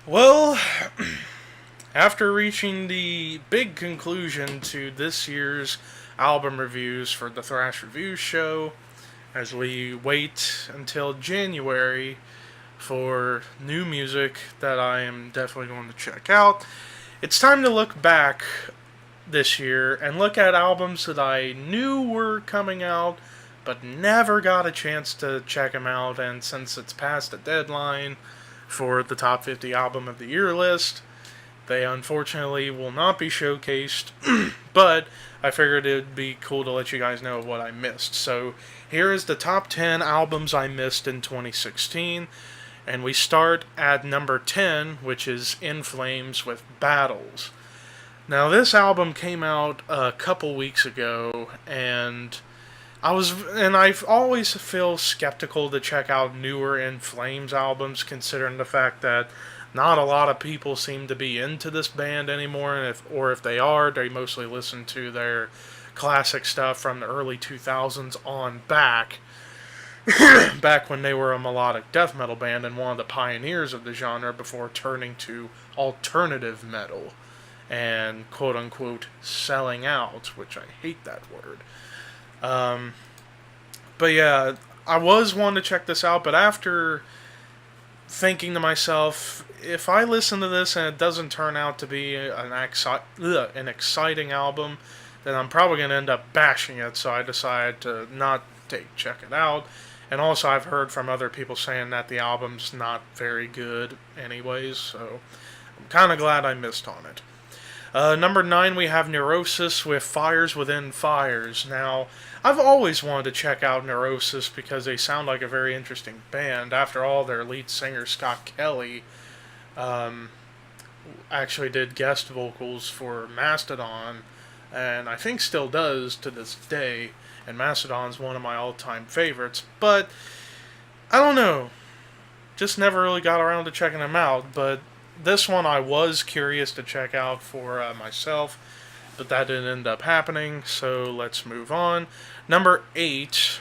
Well, after reaching the big conclusion to this year's album reviews for the Thrash Review show, as we wait until January for new music that I am definitely going to check out, it's time to look back this year and look at albums that I knew were coming out but never got a chance to check them out. And since it's past the deadline for the top 50 album of the year list, they unfortunately will not be showcased, but I figured it'd be cool to let you guys know what I missed. So here is the top 10 albums I missed in 2016, and we start at number 10, which is In Flames with Battles. Now, this album came out a couple weeks ago, and I've always feel skeptical to check out newer In Flames albums, considering the fact that not a lot of people seem to be into this band anymore, and if they are, they mostly listen to their classic stuff from the early 2000s on back, back when they were a melodic death metal band and one of the pioneers of the genre before turning to alternative metal and quote unquote selling out, which I hate that word. Um, but yeah, I was wanting to check this out, but after thinking to myself, if I listen to this and it doesn't turn out to be an exciting album, then I'm probably going to end up bashing it. So I decided to not check it out. And also, I've heard from other people saying that the album's not very good, anyways. So I'm kind of glad I missed on it. Number 9, we have Neurosis with Fires Within Fires. Now, I've always wanted to check out Neurosis because they sound like a very interesting band. After all, their lead singer, Scott Kelly, um, actually did guest vocals for Mastodon, and I think still does to this day. And Mastodon's one of my all-time favorites. But, I don't know. Just never really got around to checking them out, but this one I was curious to check out for myself, but that didn't end up happening, so let's move on. Number 8,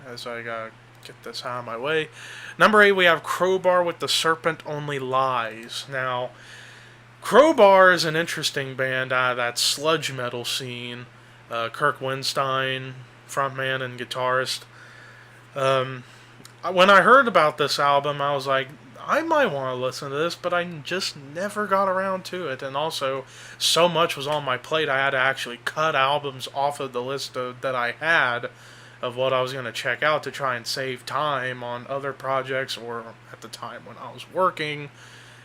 as I gotta get this out of my way. Number 8, we have Crowbar with The Serpent Only Lies. Now, Crowbar is an interesting band out of that sludge metal scene. Kirk Winstein, frontman and guitarist. When I heard about this album, I was like, I might want to listen to this, but I just never got around to it. And also, so much was on my plate, I had to actually cut albums off of the list that I had of what I was going to check out to try and save time on other projects or at the time when I was working,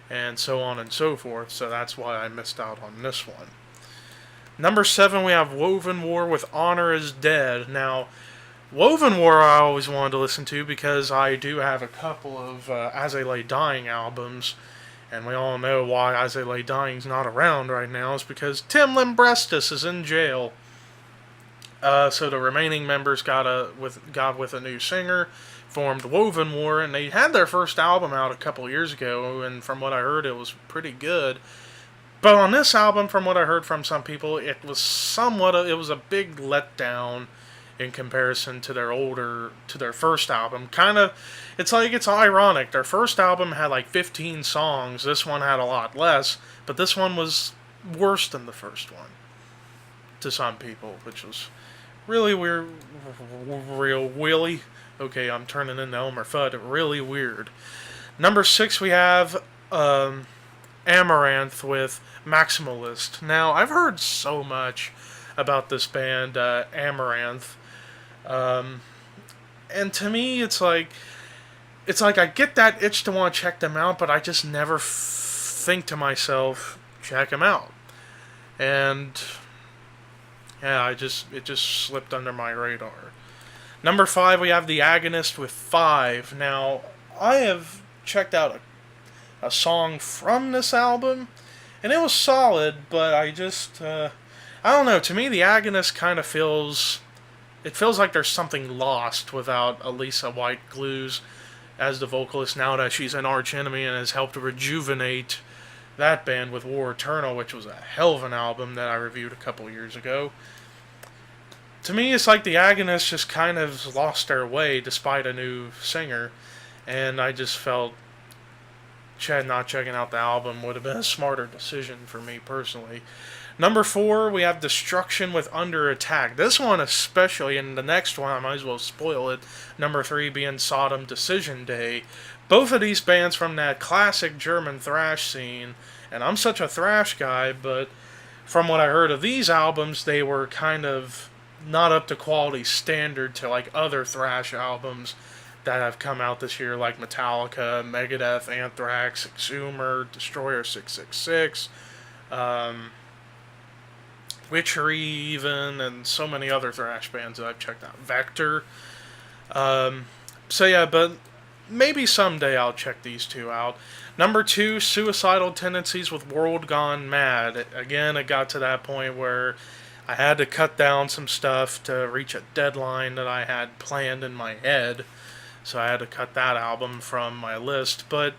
and so on and so forth. So that's why I missed out on this one. Number 7, we have Woven War with Honor is Dead. Now, Woven War I always wanted to listen to because I do have a couple of As I Lay Dying albums, and we all know why As I Lay Dying's not around right now is because Tim Limbrestis is in jail. So the remaining members got with a new singer, formed Woven War, and they had their first album out a couple years ago, and from what I heard, it was pretty good. But on this album, from what I heard from some people, it was a big letdown in comparison to their first album. It's ironic. Their first album had like 15 songs. This one had a lot less, but this one was worse than the first one to some people, which was really weird, real wheelie. Okay, I'm turning into Elmer Fudd. Really weird. Number 6, we have Amaranth with Maximalist. Now, I've heard so much about this band, Amaranth. And to me, it's like I get that itch to want to check them out, but I just never think to myself, check them out. And yeah, it just slipped under my radar. Number 5, we have The Agonist with 5. Now, I have checked out a song from this album, and it was solid, but I don't know. To me, The Agonist kind of feels like there's something lost without Elisa White-Glues as the vocalist now that she's an arch enemy and has helped rejuvenate that band with War Eternal, which was a hell of an album that I reviewed a couple years ago. To me, it's like the Agonists just kind of lost their way despite a new singer, and I just felt not checking out the album would have been a smarter decision for me personally. Number 4, we have Destruction with Under Attack. This one especially, and the next one, I might as well spoil it. Number 3 being Sodom Decision Day. Both of these bands from that classic German thrash scene, and I'm such a thrash guy, but from what I heard of these albums, they were kind of not up to quality standard to like other thrash albums that have come out this year, like Metallica, Megadeth, Anthrax, Exhumer, Destroyer 666, Witchery even, and so many other thrash bands that I've checked out. Vector. So yeah, but maybe someday I'll check these two out. Number 2, Suicidal Tendencies with World Gone Mad. Again, it got to that point where I had to cut down some stuff to reach a deadline that I had planned in my head. So I had to cut that album from my list. But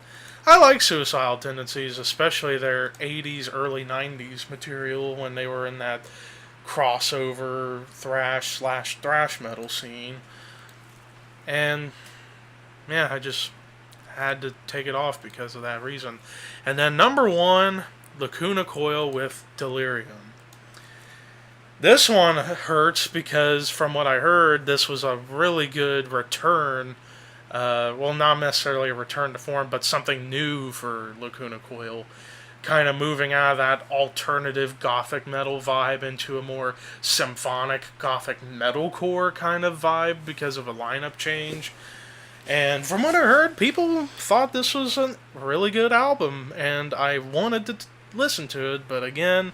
I like Suicidal Tendencies, especially their 80s, early 90s material when they were in that crossover thrash/thrash metal scene. And yeah, I just had to take it off because of that reason. And then number 1, Lacuna Coil with Delirium. This one hurts because from what I heard, this was a really good return. Well, not necessarily a return to form, but something new for Lacuna Coil. Kind of moving out of that alternative gothic metal vibe into a more symphonic gothic metalcore kind of vibe because of a lineup change. And from what I heard, people thought this was a really good album, and I wanted to listen to it, but again,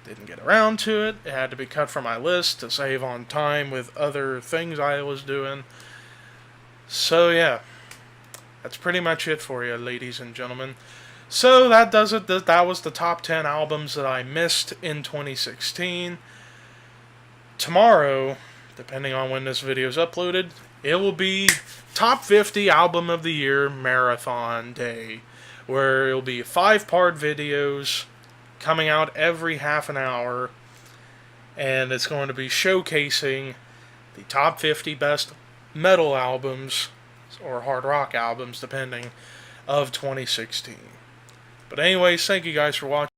didn't get around to it. It had to be cut from my list to save on time with other things I was doing. So yeah, that's pretty much it for you, ladies and gentlemen. So that does it. That was the top 10 albums that I missed in 2016. Tomorrow, depending on when this video is uploaded, it will be Top 50 Album of the Year Marathon Day, where it will be 5-part videos coming out every half an hour, and it's going to be showcasing the top 50 best metal albums, or hard rock albums, depending, of 2016. But anyways, thank you guys for watching.